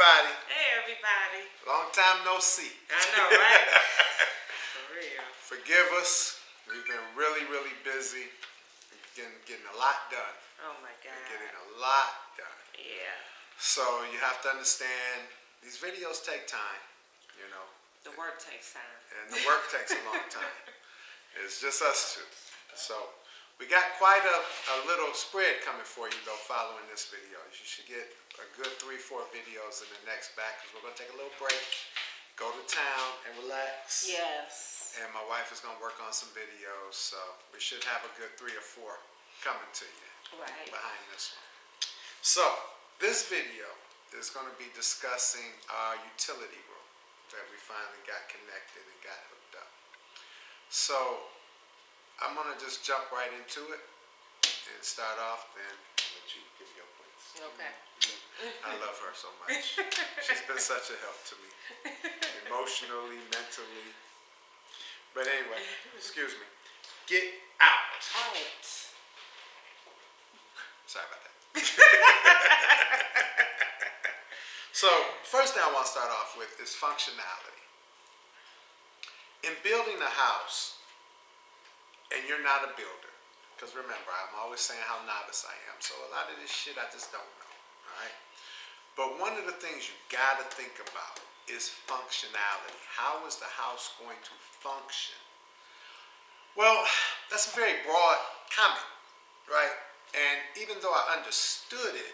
everybody. Hey, everybody. Long time no see. I know, right? For real. Forgive us. We've been really, really busy. Getting a lot done. Oh, my God. Getting a lot done. Yeah. So you have to understand, these videos take time, you know. The work takes time. And the work takes a long time. It's just us two. So we got quite a little spread coming for you, though, following this video. You should get a good 3-4 videos in the next batch, because we're going to take a little break, go to town, and relax. Yes. And my wife is going to work on some videos, so we should have a good 3 or 4 coming to you behind this one. So this video is going to be discussing our utility room that we finally got connected and got hooked up. So I'm going to just jump right into it and start off, then I'll let you give your points. Okay. I love her so much. She's been such a help to me, emotionally, mentally. But anyway, excuse me. Get out. Out. Sorry about that. So, first thing I want to start off with is functionality. In building a house, and you're not a builder, because remember, I'm always saying how novice I am, so a lot of this shit I just don't know, all right? But one of the things you got to think about is functionality. How is the house going to function? Well, that's a very broad comment, right? And even though I understood it,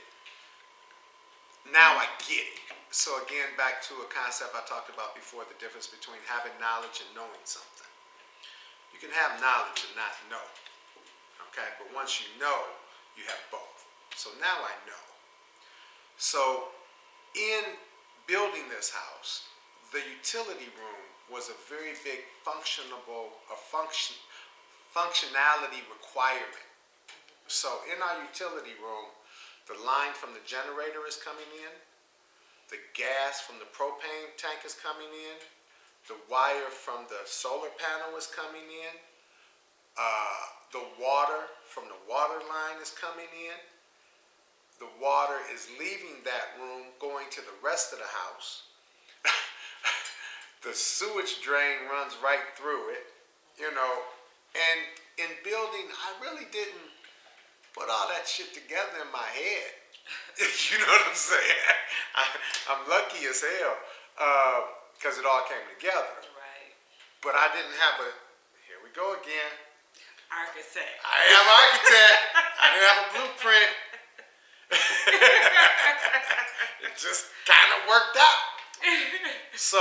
now I get it. So again, back to a concept I talked about before, the difference between having knowledge and knowing something. You can have knowledge and not know, okay? But once you know, you have both. So now I know. So in building this house, the utility room was a very big functionality requirement. So in our utility room, the line from the generator is coming in, the gas from the propane tank is coming in, the wire from the solar panel is coming in, the water from the water line is coming in, the water is leaving that room, going to the rest of the house. The sewage drain runs right through it, you know. And in building, I really didn't put all that shit together in my head. You know what I'm saying? I'm lucky as hell because it all came together. Right. But I didn't have here we go again. Architect. I didn't have an architect. I didn't have a blueprint. It just kind of worked out. So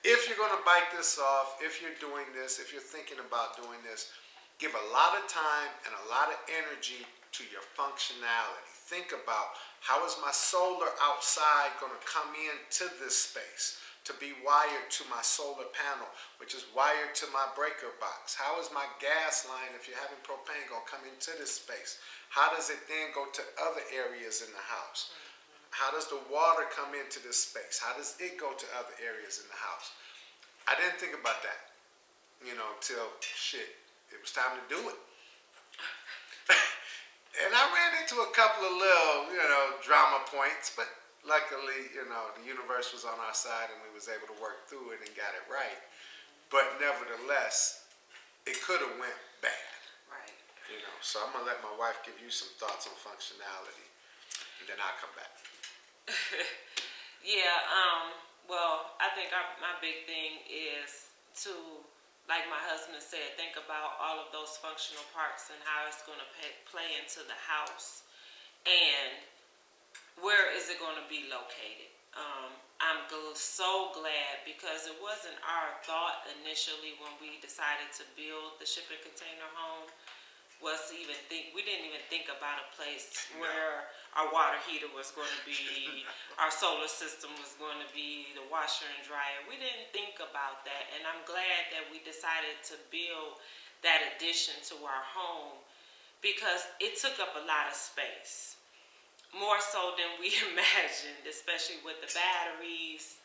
if you're going to bite this off, if you're doing this, if you're thinking about doing this, give a lot of time and a lot of energy to your functionality. Think about, how is my solar outside going to come into this space to be wired to my solar panel, which is wired to my breaker box? How is my gas line, if you're having propane, going to come into this space? How does it then go to other areas in the house? How does the water come into this space? How does it go to other areas in the house? I didn't think about that, you know, till it was time to do it. And I ran into a couple of little, you know, drama points, but luckily, you know, the universe was on our side and we was able to work through it and got it right. But nevertheless, it could have went bad. Right. You know, so I'm going to let my wife give you some thoughts on functionality, and then I'll come back. Yeah, well, I think my big thing is to, like my husband said, think about all of those functional parts and how it's going to play into the house, and where is it going to be located. I'm so glad, because it wasn't our thought initially when we decided to build the shipping container home, was to even think, we didn't even think about a place where our water heater was going to be, our solar system was going to be, the washer and dryer. We didn't think about that, and I'm glad that we decided to build that addition to our home, because it took up a lot of space, more so than we imagined, especially with the batteries.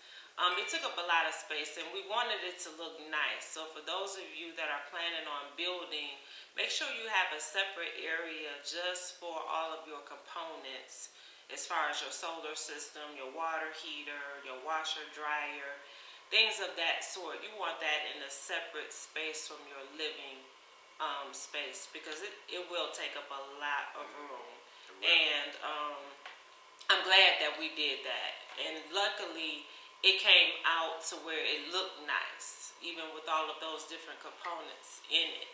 It took up a lot of space, and we wanted it to look nice. So for those of you that are planning on building, make sure you have a separate area just for all of your components, as far as your solar system, your water heater, your washer, dryer, things of that sort. You want that in a separate space from your living space, because it will take up a lot of room. And I'm glad that we did that. And luckily, it came out to where it looked nice, even with all of those different components in it.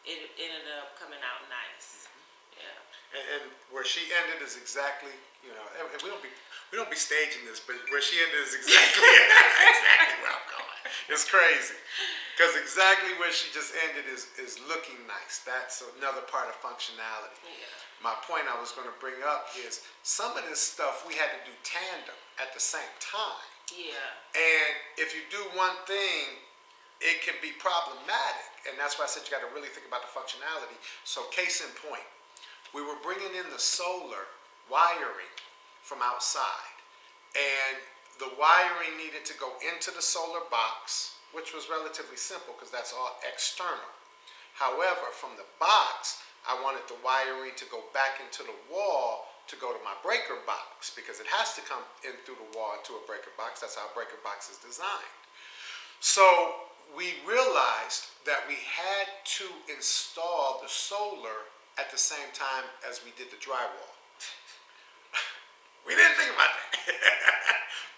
It ended up coming out nice. Yeah. And where she ended is exactly, you know, and we don't be staging this, but where she ended is exactly exactly where I'm going. It's crazy, because exactly where she just ended is looking nice. That's another part of functionality. Yeah. My point I was going to bring up is some of this stuff we had to do tandem at the same time. Yeah. And if you do one thing, it can be problematic. And that's why I said you got to really think about the functionality. So case in point, we were bringing in the solar wiring from outside. And the wiring needed to go into the solar box, which was relatively simple because that's all external. However, from the box, I wanted the wiring to go back into the wall to go to my breaker box, because it has to come in through the wall into a breaker box. That's how a breaker box is designed. So we realized that we had to install the solar at the same time as we did the drywall. We didn't think about that.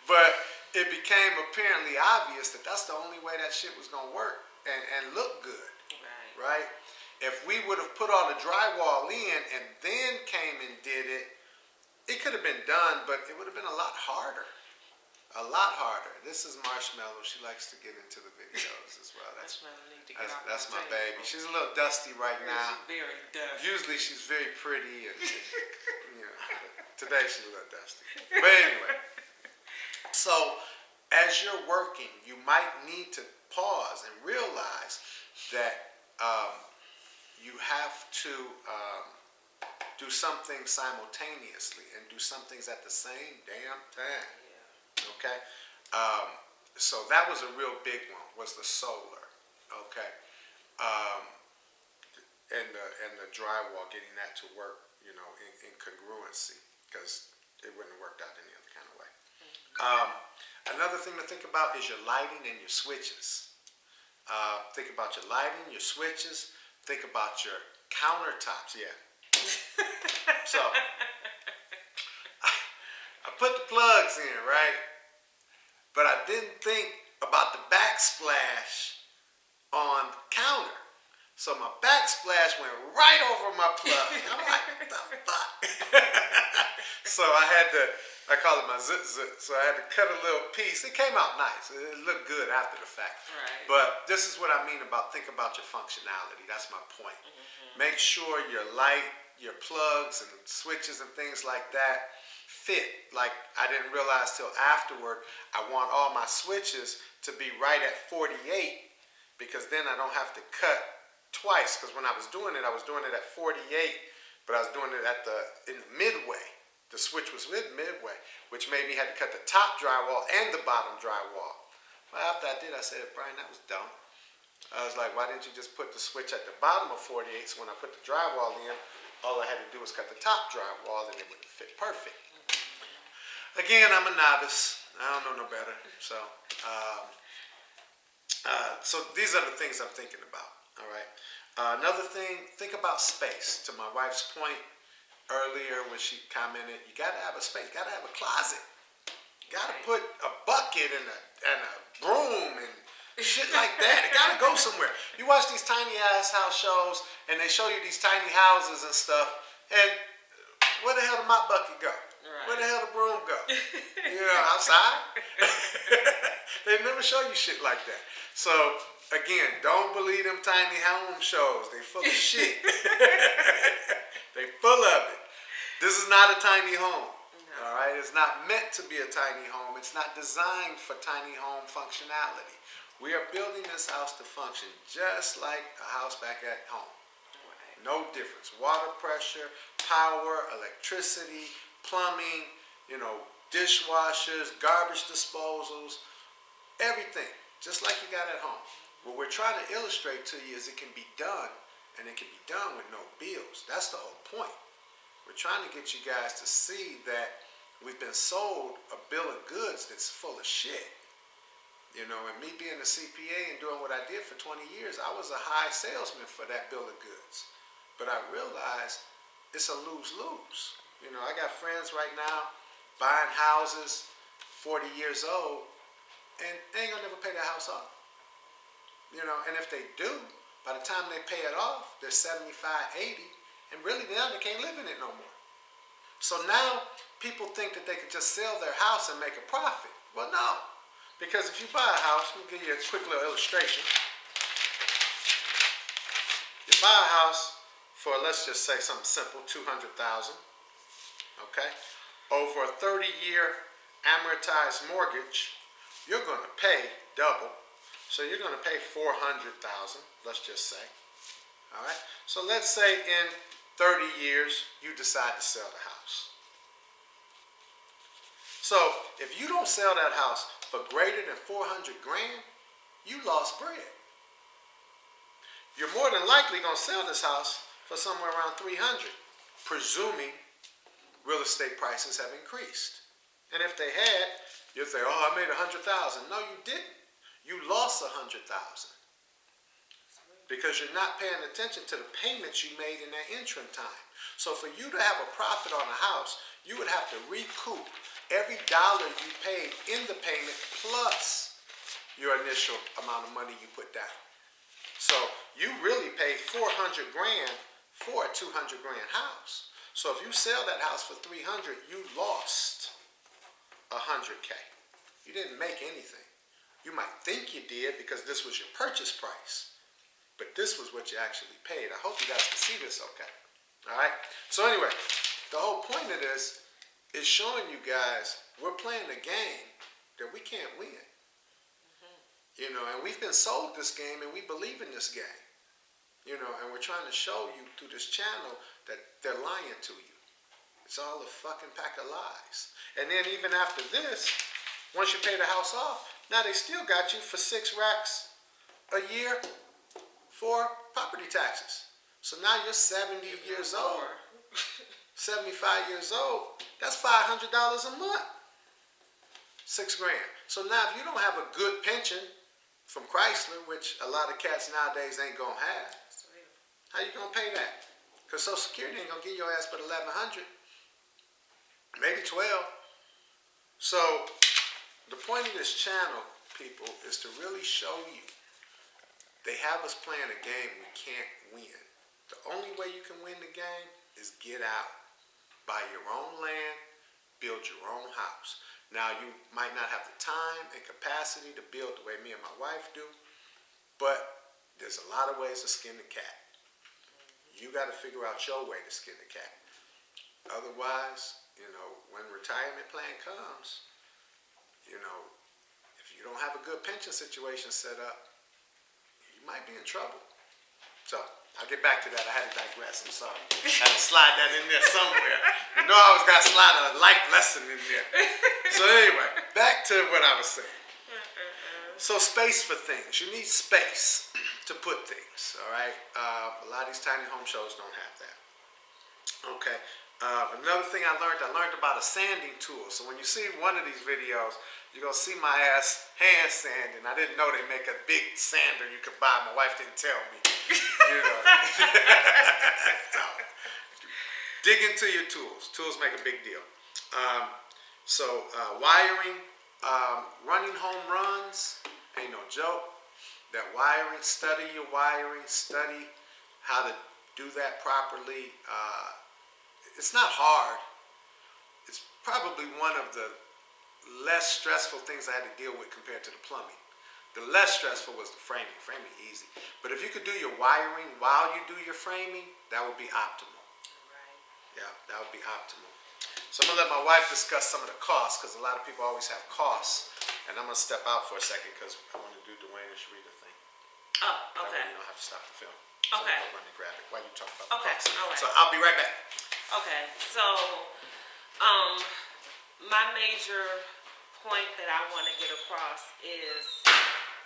But it became apparently obvious that that's the only way that shit was going to work and look good. Right? If we would have put all the drywall in and then came and did it, it could have been done, but it would have been a lot harder. A lot harder. This is Marshmallow. She likes to get into the videos as well. That's my baby. She's a little dusty right now. She's very dusty. Usually she's very pretty, and you know, today she's a little dusty. But anyway, so as you're working, you might need to pause and realize that you have to do some things simultaneously and do some things at the same damn time. Okay, so that was a real big one, was the solar. Okay, and the drywall, getting that to work, you know, in congruency, because it wouldn't have worked out any other kind of way. Another thing to think about is your lighting and your switches. Think about your lighting, your switches. Think about your countertops. Yeah. So I put the plugs in, right? But I didn't think about the backsplash on the counter. So my backsplash went right over my plug. I'm like, what the fuck? So I call it my zit. So I had to cut a little piece. It came out nice. It looked good after the fact. Right. But this is what I mean about think about your functionality. That's my point. Mm-hmm. Make sure your light, your plugs and switches and things like that fit. Like, I didn't realize till afterward, I want all my switches to be right at 48, because then I don't have to cut twice. Because when I was doing it at 48, but I was doing it in the midway. The switch was midway, which made me had to cut the top drywall and the bottom drywall. Well, after I did, I said, Brian, that was dumb. I was like, why didn't you just put the switch at the bottom of 48, so when I put the drywall in, all I had to do was cut the top drywall and it would fit perfect. Again, I'm a novice. I don't know no better. So these are the things I'm thinking about. All right. Another thing, think about space. To my wife's point earlier when she commented, you got to have a space. You got to have a closet. You got to put a bucket and a broom and shit like that. It got to go somewhere. You watch these tiny ass house shows and they show you these tiny houses and stuff, and where the hell did my bucket go? Right. Where the hell the broom go? You know, outside? They never show you shit like that. So, again, don't believe them tiny home shows. They full of shit. They full of it. This is not a tiny home. No. All right? It's not meant to be a tiny home. It's not designed for tiny home functionality. We are building this house to function just like a house back at home. Right. No difference. Water pressure, power, electricity, plumbing, you know, dishwashers, garbage disposals, everything, just like you got at home. What we're trying to illustrate to you is it can be done, and it can be done with no bills. That's the whole point. We're trying to get you guys to see that we've been sold a bill of goods that's full of shit. You know, and me being a CPA and doing what I did for 20 years, I was a high salesman for that bill of goods. But I realized it's a lose-lose. You know, I got friends right now buying houses, 40 years old, and they ain't gonna never pay their house off. You know, and if they do, by the time they pay it off, they're 75, 80, and really now they can't live in it no more. So now people think that they could just sell their house and make a profit. Well, no. Because if you buy a house, let me give you a quick little illustration. You buy a house for, let's just say something simple, $200,000, okay? Over a 30-year amortized mortgage, you're going to pay double. So you're going to pay $400,000, let's just say. All right? So let's say in 30 years, you decide to sell the house. So if you don't sell that house for greater than 400 grand, you lost bread. You're more than likely going to sell this house for somewhere around 300, presuming real estate prices have increased. And if they had, you'd say, oh, I made 100,000. No, you didn't. You lost 100,000 because you're not paying attention to the payments you made in that interim time. So for you to have a profit on a house, you would have to recoup every dollar you paid in the payment plus your initial amount of money you put down. So you really paid 400 grand for a 200 grand house. So if you sell that house for 300, you lost 100K. You didn't make anything. You might think you did because this was your purchase price, but this was what you actually paid. I hope you guys can see this okay. All right? So anyway, the whole point of this is showing you guys we're playing a game that we can't win. You know, and we've been sold this game and we believe in this game. You know, and we're trying to show you through this channel that they're lying to you. It's all a fucking pack of lies. And then even after this, once you pay the house off, now they still got you for 6 racks a year for property taxes. So now you're 70 years old, 75 years old. That's $500 a month. 6 grand. So now if you don't have a good pension from Chrysler, which a lot of cats nowadays ain't gonna have, how you gonna pay that? Because Social Security ain't gonna give your ass but $1,100, maybe 12. So the point of this channel, people, is to really show you they have us playing a game we can't win. The only way you can win the game is get out, buy your own land, build your own house. Now you might not have the time and capacity to build the way me and my wife do, but there's a lot of ways to skin the cat. You got to figure out your way to skin the cat. Otherwise, you know, when retirement plan comes, you know, if you don't have a good pension situation set up, you might be in trouble. So, I'll get back to that. I had to digress. I'm sorry. I had to slide that in there somewhere. You know I was going to slide a life lesson in there. So anyway, back to what I was saying. So space for things. You need space to put things, all right? A lot of these tiny home shows don't have that. Okay. Another thing I learned about a sanding tool. So when you see one of these videos, you're going to see my ass hand sanding. I didn't know they make a big sander you could buy. My wife didn't tell me. You know. So, dig into your tools. Tools make a big deal. Wiring, running home runs, ain't no joke. That wiring, study your wiring, study how to do that properly. It's not hard. It's probably one of the less stressful things I had to deal with compared to the plumbing. The less stressful was the framing. Framing easy. But if you could do your wiring while you do your framing, that would be optimal. Right. Yeah, that would be optimal. So I'm going to let my wife discuss some of the costs because a lot of people always have costs. And I'm going to step out for a second because I want to do Dwayne and Sharita thing. Oh, okay. That way you don't have to stop the film. Okay. So I'll run and grab it while you talk about the costs. All right. So I'll be right back. Okay, so my major point that I want to get across is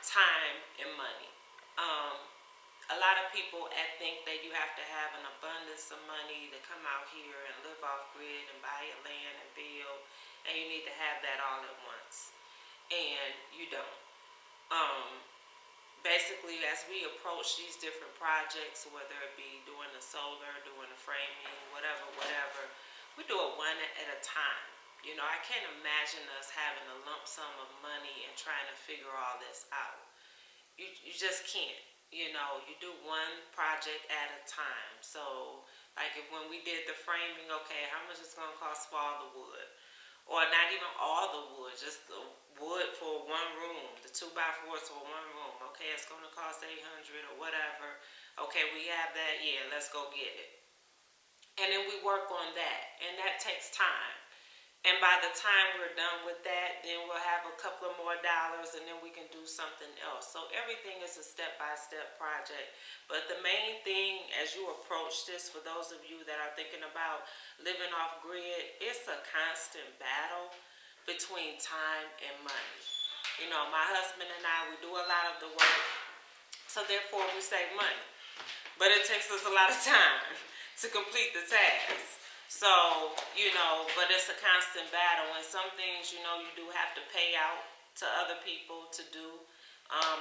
time and money. a lot of people think that you have to have an abundance of money to come out here and live off grid and buy your land and build, and you need to have that all at once. And you don't. Um, Basically, as we approach these different projects, whether it be doing the solar, doing the framing, whatever, we do it one at a time. You know, I can't imagine us having a lump sum of money and trying to figure all this out. You just can't. You know, you do one project at a time. So, like when we did the framing, okay, how much is it going to cost for all the wood? Or not even all the wood, just the wood for one room, the 2x4s for one room. Okay, it's going to cost $800 or whatever. Okay, we have that. Yeah, let's go get it. And then we work on that, and that takes time. And by the time we're done with that, then we'll have a couple of more dollars, and then we can do something else. So everything is a step-by-step project. But the main thing as you approach this, for those of you that are thinking about living off grid, it's a constant battle between time and money. You know, my husband and I, we do a lot of the work, so therefore we save money. But it takes us a lot of time to complete the task. So, you know, but it's a constant battle, and some things, you know, you do have to pay out to other people to do.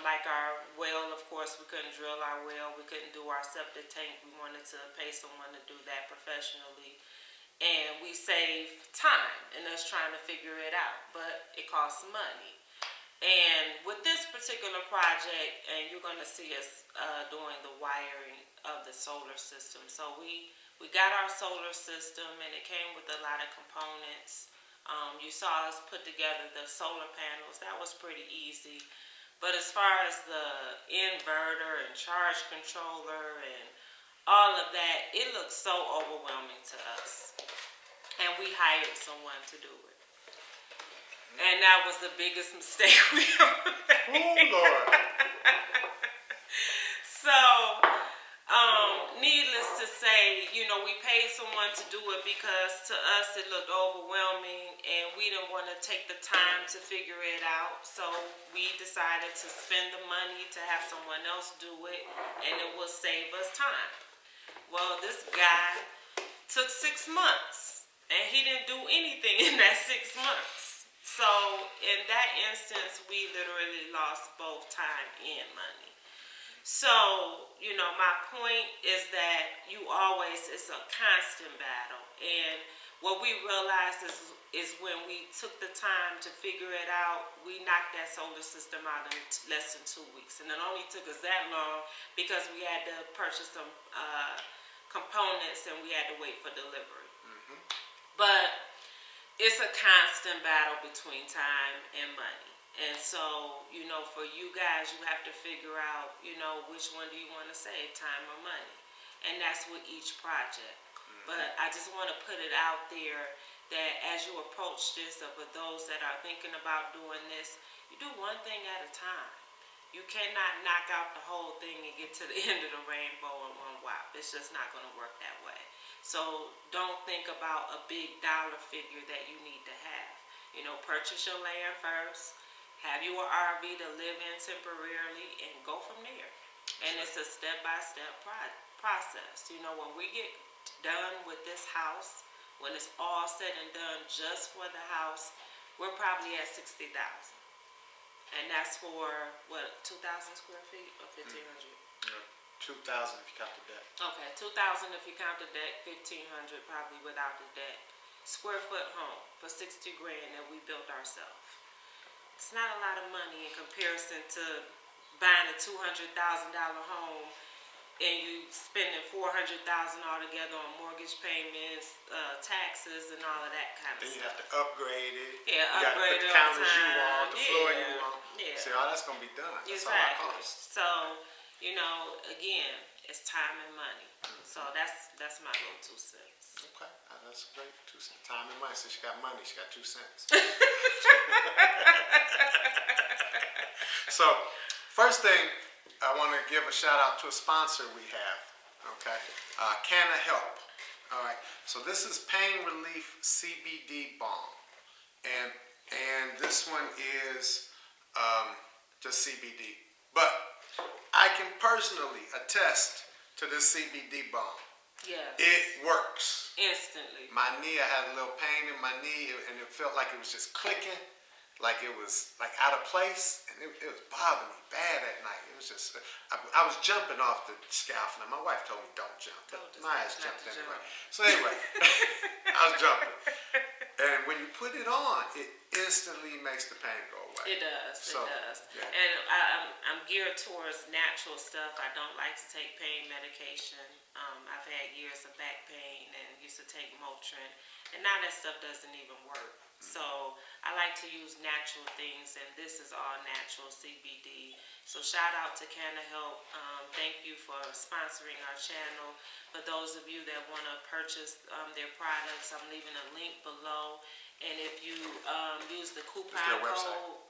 Like our well, of course, we couldn't drill our well, we couldn't do our septic tank. We wanted to pay someone to do that professionally. And we save time in us trying to figure it out, but it costs money. And with this particular project, and you're going to see us doing the wiring of the solar system. So we got our solar system, and it came with a lot of components. You saw us put together the solar panels. That was pretty easy. But as far as the inverter and charge controller and all of that, it looks so overwhelming to us. And we hired someone to do it. And that was the biggest mistake we ever made. Oh, Lord. So, needless to say, you know, we paid someone to do it because to us it looked overwhelming, and we didn't want to take the time to figure it out. So we decided to spend the money to have someone else do it, and it will save us time. Well, this guy took 6 months, and he didn't do anything in that 6 months. So in that instance, we literally lost both time and money. So, you know, my point is that it's a constant battle. And what we realized is when we took the time to figure it out, we knocked that solar system out in less than 2 weeks. And it only took us that long because we had to purchase some components, and we had to wait for delivery. Mm-hmm. But it's a constant battle between time and money. And so, you know, for you guys, you have to figure out, you know, which one do you want to save, time or money? And that's with each project. Mm-hmm. But I just want to put it out there that as you approach this, or for those that are thinking about doing this, you do one thing at a time. You cannot knock out the whole thing and get to the end of the rainbow in one whop. It's just not going to work that way. So don't think about a big dollar figure that you need to have. You know, purchase your land first, have your RV to live in temporarily, and go from there. And it's a step-by-step process. You know, when we get done with this house, when it's all said and done just for the house, we're probably at $60,000. And that's for, what, 2,000 square feet or 1,500? Yeah. 2,000 if you count the deck. Okay, 2,000 if you count the deck, 1,500 probably without the deck. Square foot home for $60,000 that we built ourselves. It's not a lot of money in comparison to buying a $200,000 home and you spending $400,000 altogether on mortgage payments, taxes, and all of that kind of stuff. Then you have to upgrade it. Yeah, you upgrade it. You got to put the counters you want, the floor you want. Yeah. See, all that's going to be done. That's exactly. all that costs. So, you know, again, it's time and money. Mm-hmm. So that's my little 2 cents. Okay, that's great. 2 cents. Time and money. So she got money. She got 2 cents. So, first thing, I want to give a shout out to a sponsor we have. Okay, Can of Help. All right. So this is Pain Relief CBD Balm, and this one is just CBD, but I can personally attest to this CBD balm. Yes. It works. Instantly. My knee, I had a little pain in my knee, and it felt like it was just clicking, like it was like out of place, and it was bothering me bad at night. It was just, I was jumping off the scaffolding. My wife told me don't jump, but my ass jumped anyway. So anyway, I was jumping. And when you put it on, it instantly makes the pain go away. It does. So, it does. yeah. And I'm geared towards natural stuff. I don't like to take pain medication. I've had years of back pain and used to take Motrin, and now that stuff doesn't even work. So I like to use natural things, and this is all natural CBD. So shout out to Canna Help. Thank you for sponsoring our channel. For those of you that want to purchase their products, I'm leaving a link below. And if you use the coupon code,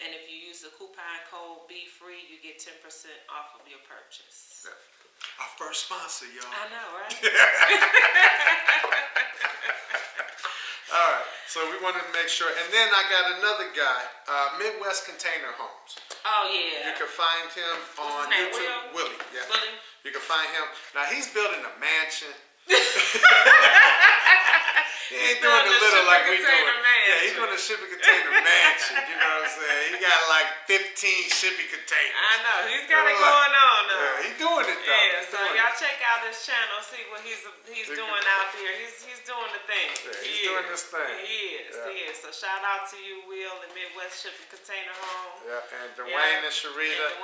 and if you use the coupon code BeFree, you get 10% off of your purchase. Yeah. Our first sponsor, y'all. I know, right? All right, so we wanted to make sure. And then I got another guy, Midwest Container Homes. Oh, yeah. You can find him on What's his name? YouTube. Willie, yeah. Willie? You can find him. Now, he's building a mansion. He ain't doing the little like we doing. Yeah, he's doing a shipping container mansion. You know what I'm saying? He got like 15 shipping containers. I know. He's got it going on, though. Yeah, he's doing it, though. Yeah, so y'all check out his channel, see what he's doing out there. He's doing the thing. Yeah, he's doing this thing. He is. So shout out to you, Will, the Midwest Shipping Container Home. Yeah, and Dwayne and Sharita.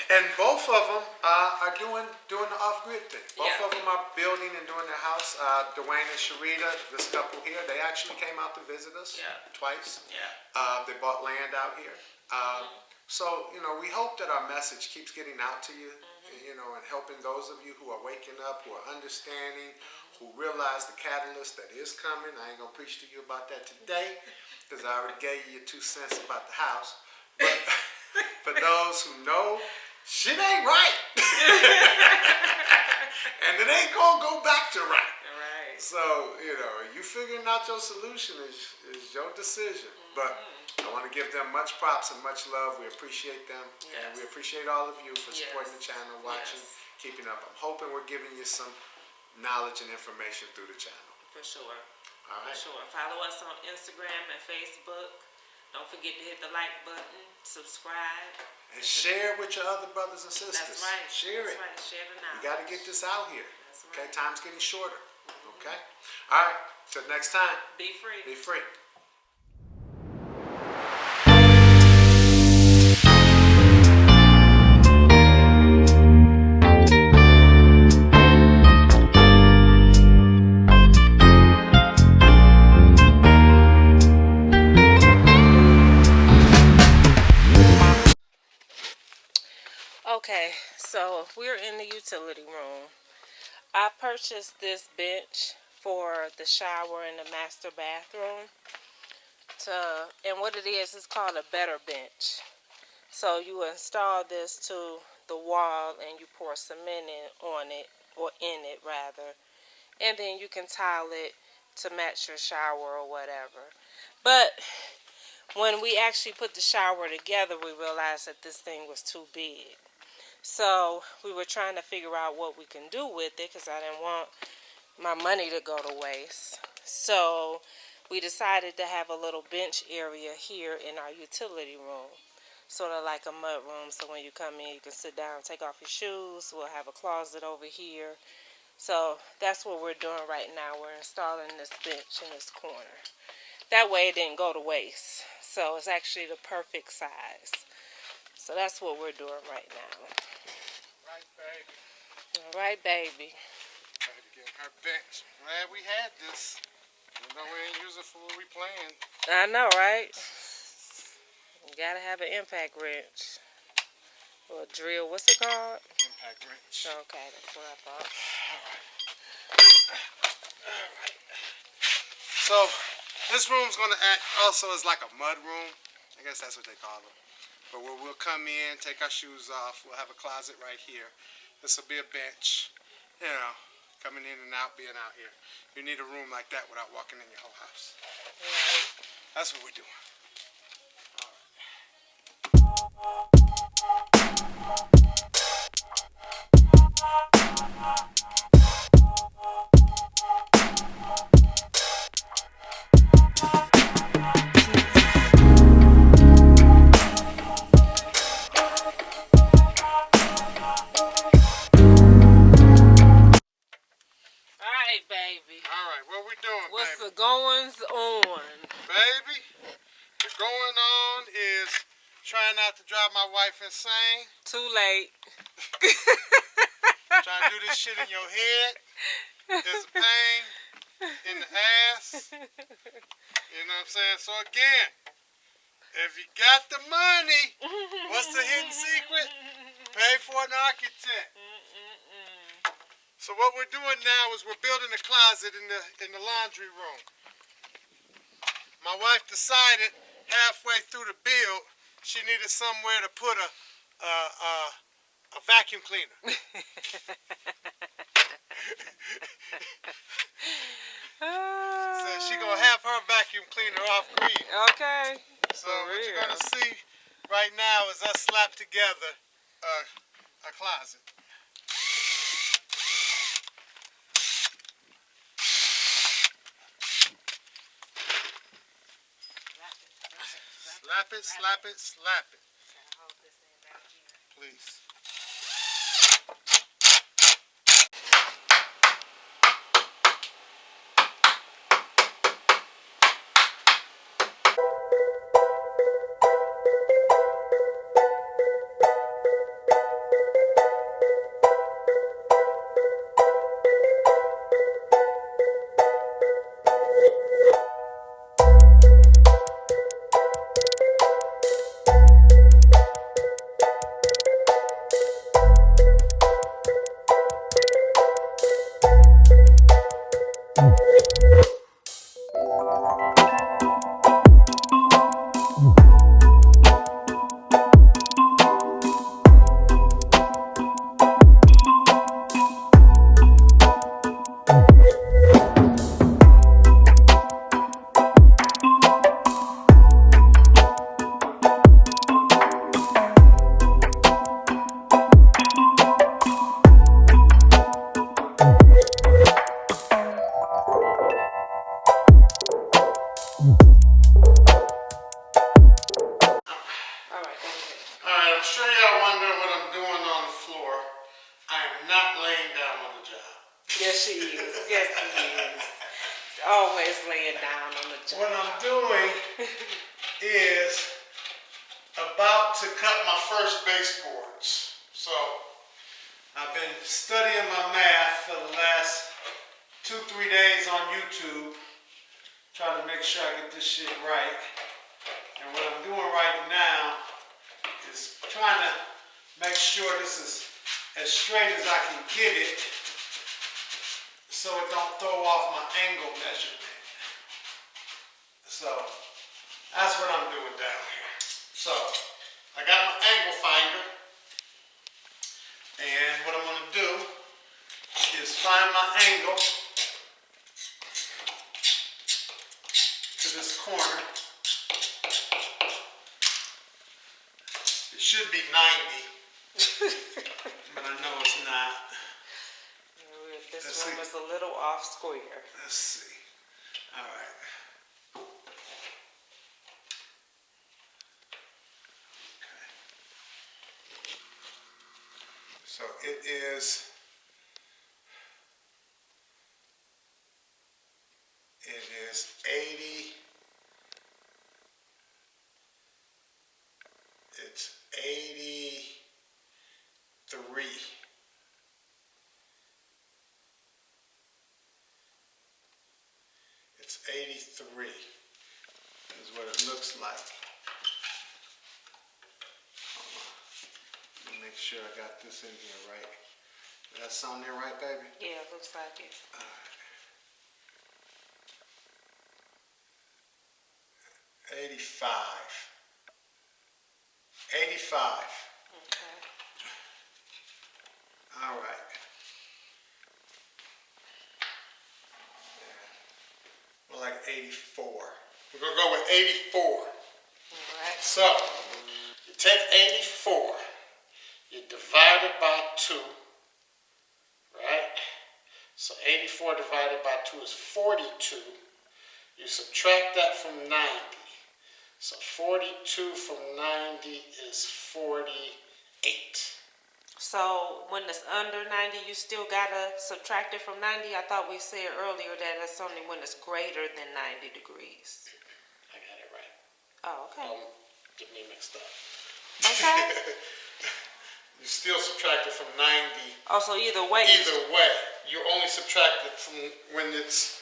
And both of them are doing the off-grid thing. Both of them are building and doing their house. Dwayne and Sharita, this couple here, they actually came out to visit us twice. Yeah. They bought land out here. So, you know, we hope that our message keeps getting out to you, you know, and helping those of you who are waking up, who are understanding, who realize the catalyst that is coming. I ain't going to preach to you about that today because I already gave you your 2 cents about the house. But for those who know, shit ain't right. And it ain't going to go back to right. So, you know, you figuring out your solution is your decision. But I want to give them much props and much love. We appreciate them. And we appreciate all of you for supporting the channel, watching, keeping up. I'm hoping we're giving you some knowledge and information through the channel. For sure. All right. For sure. Follow us on Instagram and Facebook. Don't forget to hit the like button, subscribe. And share with your other brothers and sisters. That's right. Share it. That's right. Share the knowledge. You got to get this out here. That's Okay, right. time's getting shorter. Okay? All right, till next time. Be free. Be free. Okay, so we're in the utility room. I purchased this bench for the shower and the master bathroom. And what it is, it's called a better bench. So you install this to the wall and you pour cement in it rather. And then you can tile it to match your shower or whatever. But when we actually put the shower together, we realized that this thing was too big. So we were trying to figure out what we can do with it because I didn't want my money to go to waste. So we decided to have a little bench area here in our utility room, sort of like a mud room. So when you come in, you can sit down, take off your shoes. We'll have a closet over here. So that's what we're doing right now. We're installing this bench in this corner. That way it didn't go to waste. So it's actually the perfect size. So that's what we're doing right now. Right, baby. All right, baby. Baby getting her bench. Glad we had this. Even though we ain't use it for what we planned. I know, right? You gotta have an impact wrench. Or a drill. What's it called? Impact wrench. Okay, that's what I thought. Alright. So, this room's going to act also as like a mud room. I guess that's what they call it. But we'll come in, take our shoes off. We'll have a closet right here. This will be a bench. You know, coming in and out, being out here. You need a room like that without walking in your whole house. Right. That's what we're doing. All right. going on is trying not to drive my wife insane. Too late. Trying to do this shit in your head. There's a pain in the ass. You know what I'm saying? So again, if you got the money, what's the hidden secret? Pay for an architect. So what we're doing now is we're building a closet in the laundry room. My wife decided halfway through the build she needed somewhere to put a vacuum cleaner. So she gonna have her vacuum cleaner off grid. Okay. So what you're gonna see right now is us slap together a closet. Slap it, slap it, slap it. Please. I'm sure y'all wondering what I'm doing on the floor. I am not laying down on the job. Yes, she is. Yes, she is. Always laying down on the job. What I'm doing is about to cut my first baseboards. So I've been studying my math for the last 2-3 days on YouTube, trying to make sure I get this shit right. And what I'm doing right now is trying to make sure this is as straight as I can get it so it don't throw off my angle measurement. So that's what I'm doing down here. So I got my angle finder, and what I'm going to do is find my angle to this corner. It should be 90, but I know it's not. This one was a little off square. Let's see. All right. Okay. So it is 80. It's 83. It's 83 is what it looks like. Hold on. Let me make sure I got this in here right. That's on there right, baby? Yeah, it looks like it. All right. 85. 85. Okay. All right. We're like 84. We're going to go with 84. All right. So, you take 84, you divide it by 2, right? So 84 divided by 2 is 42. You subtract that from 90. So 42 from 90 is 48. So when it's under 90, you still gotta subtract it from 90? I thought we said earlier that it's only when it's greater than 90 degrees. I got it right. Oh, okay. Get me mixed up. Okay. You still subtract it from 90. Oh, so either way. Either way, you only subtract it from when it's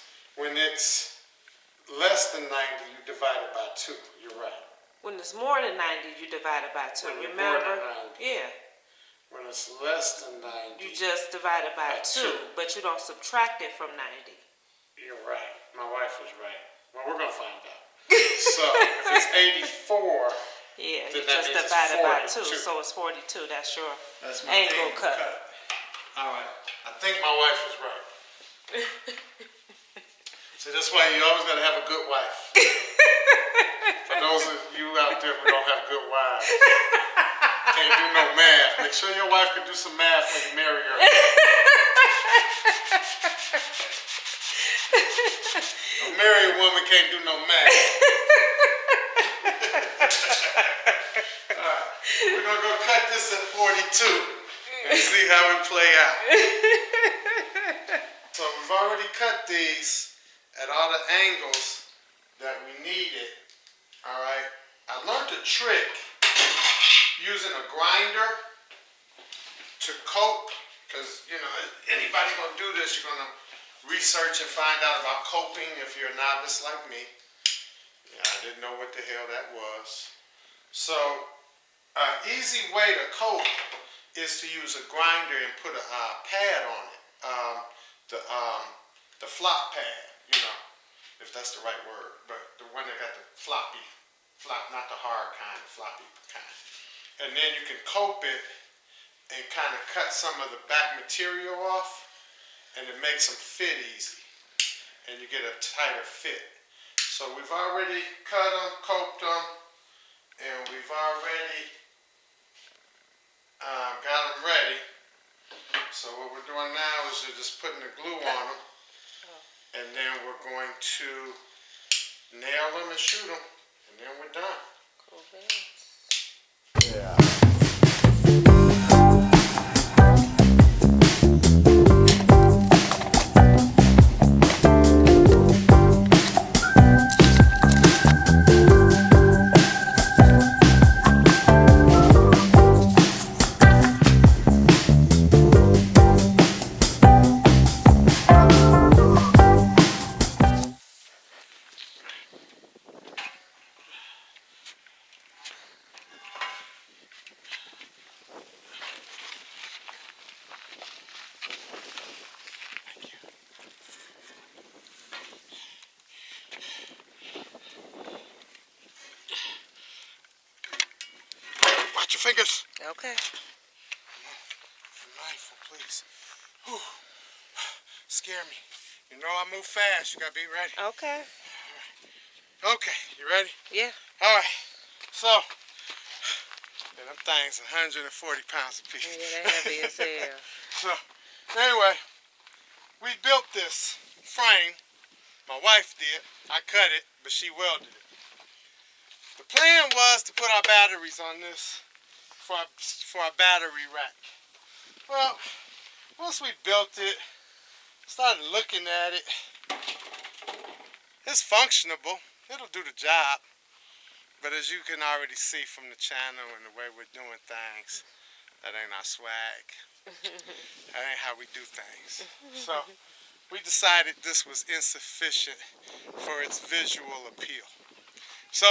less than 90. You divide it by 2. You're right. When it's more than 90, you divide it by 2. When it's Remember? more than 90. Yeah. When it's less than 90, You just divide it by 2, but you don't subtract it from 90. You're right. My wife was right. Well, we're gonna find out. So if it's 84. Yeah, then you that just means divide it's it by 2, 42. so it's 42. That's your That's my angle cut. All right. I think my wife was right. So that's why you always gotta have a good wife. For those of you out there who don't have good wives, can't do no math. Make sure your wife can do some math when you marry her. A married woman can't do no math. Alright, we're gonna go cut this at 42 and see how it play out. So we've already cut these at all the angles that we needed. Alright, I learned a trick using a grinder to cope, because you know, anybody gonna do this, you're gonna research and find out about coping if you're a novice like me. Yeah, I didn't know what the hell that was. So, an easy way to cope is to use a grinder and put a pad on it. The flop pad, you know, if that's the right word, but the one that got the flop, not the hard kind, the floppy kind. And then you can cope it and kind of cut some of the back material off, and it makes them fit easy, and you get a tighter fit. So we've already cut them, coped them, and we've already got them ready. So what we're doing now is we're just putting the glue on them, and then we're going to nail them and shoot them, and then we're done. Cool beans. Yeah. Watch your fingers. Okay. Mindful, please. Whew. Scare me. You know I move fast. You gotta be ready. Okay. Okay, you ready? Yeah. All right. So, yeah, them things 140 pounds a piece. Yeah, they're heavy as hell. So, anyway, we built this frame. My wife did. I cut it, but she welded it. The plan was to put our batteries on this for our battery rack. Well, once we built it, started looking at it, it's functionable. It'll do the job. But as you can already see from the channel and the way we're doing things, that ain't our swag. That ain't how we do things. So we decided this was insufficient for its visual appeal. So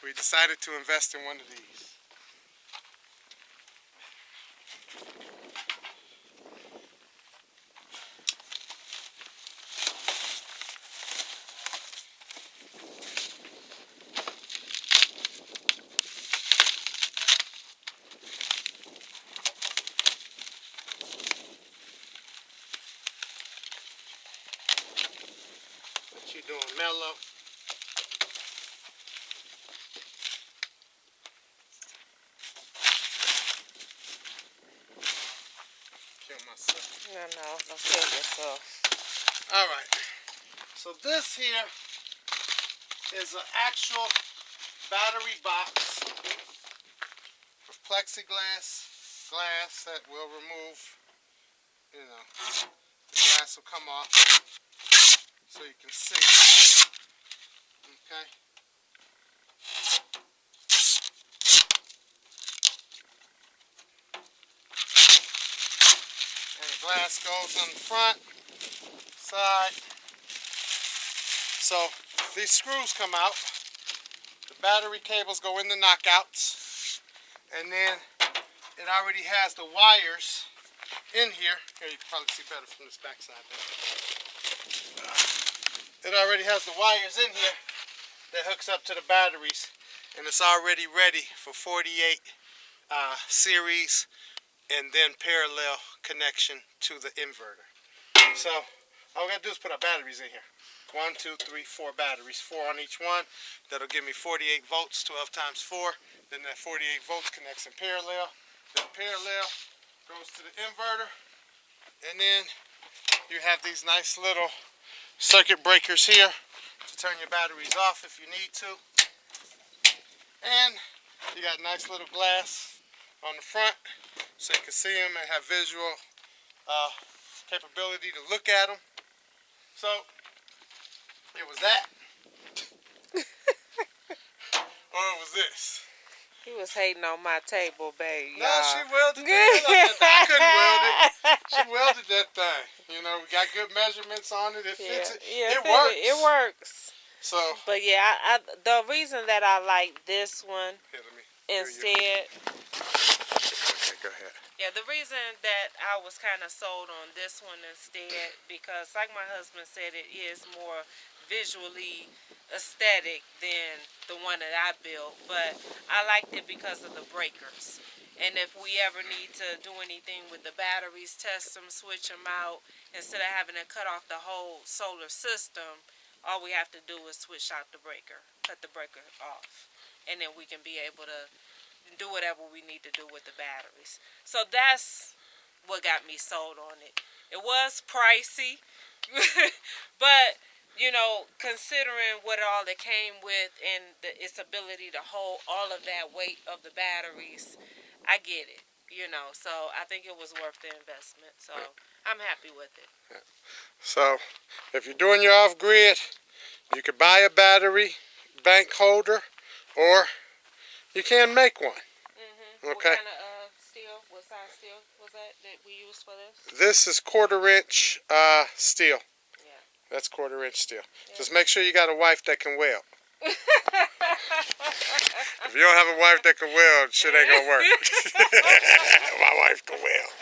we decided to invest in one of these. What you doing, Mello? Kill myself. No, don't kill yourself. All right. So this here is an actual battery box with plexiglass glass that will remove, you know, the glass will come off so you can see. Okay. glass goes on the front, side. So these screws come out. The battery cables go in the knockouts. And then it already has the wires in here. Here, you can probably see better from this backside there. It already has the wires in here that hooks up to the batteries, and it's already ready for 48 series and then parallel connection to the inverter. So all we gotta do is put our batteries in here. 1, 2, 3, 4 batteries, 4 on each one. That'll give me 48 volts, 12 times 4. Then that 48 volts connects in parallel. Then parallel goes to the inverter. And then you have these nice little circuit breakers here to turn your batteries off if you need to. And you got nice little glass on the front so you can see them and have visual capability to look at them. So it was that. Or it was this. He was hating on my table, baby. No, she welded the hell out of that. I couldn't weld it. She welded that thing. You know, we got good measurements on it. It fits it. Yeah, it works. It works. So. But yeah, the reason that I like this one Here, let me instead. Okay, go ahead. Yeah, the reason that I was kind of sold on this one instead, because like my husband said, it is more visually aesthetic than the one that I built, but I liked it because of the breakers. And if we ever need to do anything with the batteries, test them, switch them out, instead of having to cut off the whole solar system, all we have to do is switch out the breaker, cut the breaker off, and then we can be able to do whatever we need to do with the batteries. So that's what got me sold on it. It was pricey, but you know, considering what all it came with and its ability to hold all of that weight of the batteries, I get it, you know. So I think it was worth the investment. So I'm happy with it. So if you're doing your off-grid, you could buy a battery bank holder, or you can make one. Mm-hmm. Okay. What kind of steel? What size steel was that we used for this? This is 1/4-inch steel. Yeah. That's 1/4-inch steel. Yeah. Just make sure you got a wife that can weld. If you don't have a wife that can weld, shit ain't gonna work. My wife can weld.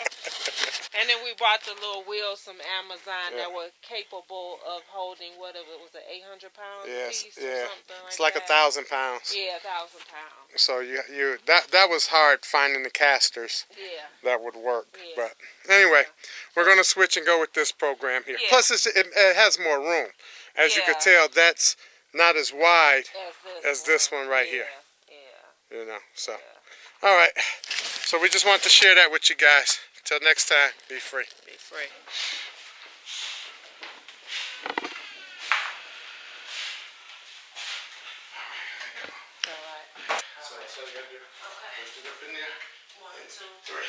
And then we bought the little wheels from Amazon that were capable of holding, what it was, an 800 pounds piece or something like it's like that. 1,000 pounds. Yeah, 1,000 pounds. So that was hard finding the casters that would work. Yeah. But anyway, we're gonna switch and go with this program here. Yeah. Plus, it has more room. As you could tell, that's not as wide as this one right here. Yeah. You know, so. All right. So we just want to share that with you guys. Till next time, be free. Be free. All right. So you gotta do. Lift it up in there. 1, 2, 3.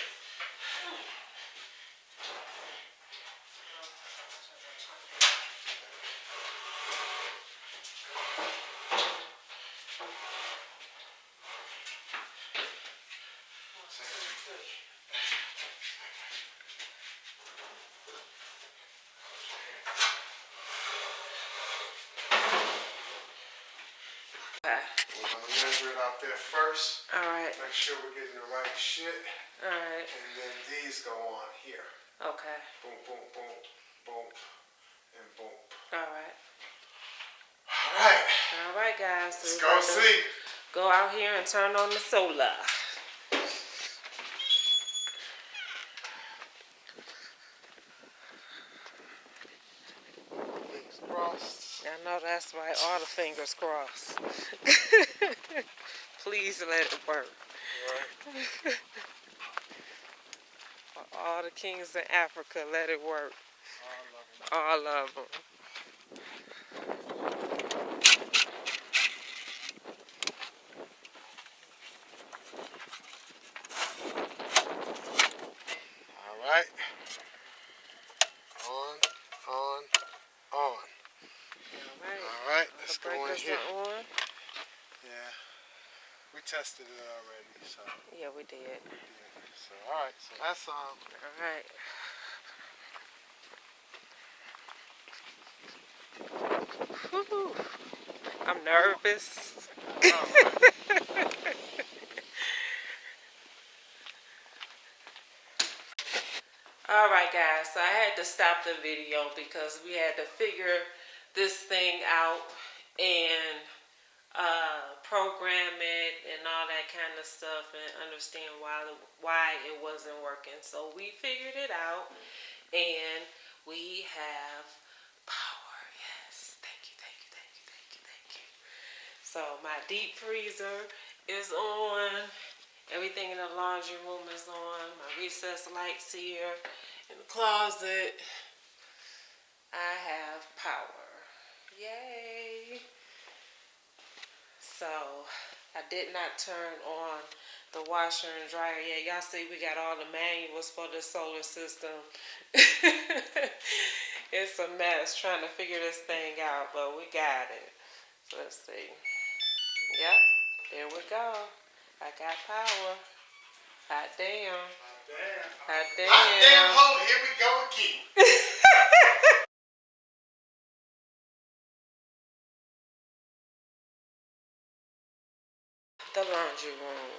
Okay. We're gonna measure it out there first. All right. Make sure we're getting the right shit. All right. And then these go on here. Okay. Boom, boom, boom, boom, and boom. All right. All right. All right, guys. So Let's go see. Go out here and turn on the solar. Fingers crossed. I know that's right. All the fingers crossed. Please let it work. Right. For all the kings in Africa, let it work. All of them. All right. On. All right. Let's go in here. On. Yeah. We tested it already, so. Yeah, we did. Yeah. So, all right. So that's All right. Whew. I'm nervous. Alright guys, so I had to stop the video because we had to figure this thing out and program it and all that kind of stuff and understand why it wasn't working. So we figured it out and we have power. Yes. Thank you, thank you, thank you, thank you, thank you. So my deep freezer is on. Everything in the laundry room is on. My recessed lights here. In the closet, I have power. Yay! So, I did not turn on the washer and dryer yet. Y'all see we got all the manuals for the solar system. It's a mess trying to figure this thing out, but we got it. So let's see. Yep, there we go. I got power. Hot damn. Hot damn. Hot damn hole, here we go again. The laundry room.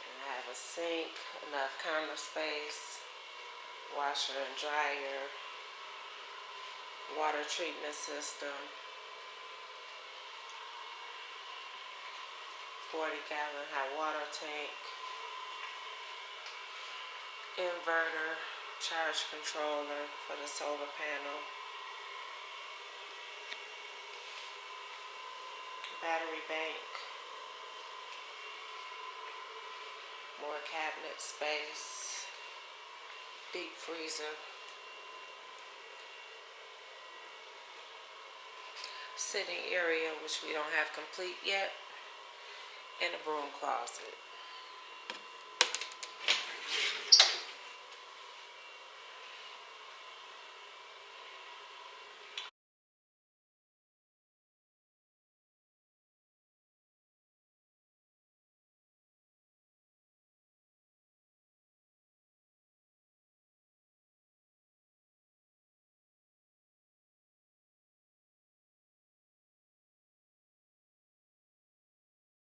And I have a sink, enough counter space, washer and dryer, water treatment system, 40-gallon hot water tank, inverter, charge controller for the solar panel, battery bank, more cabinet space, deep freezer, sitting area which we don't have complete yet, and a broom closet.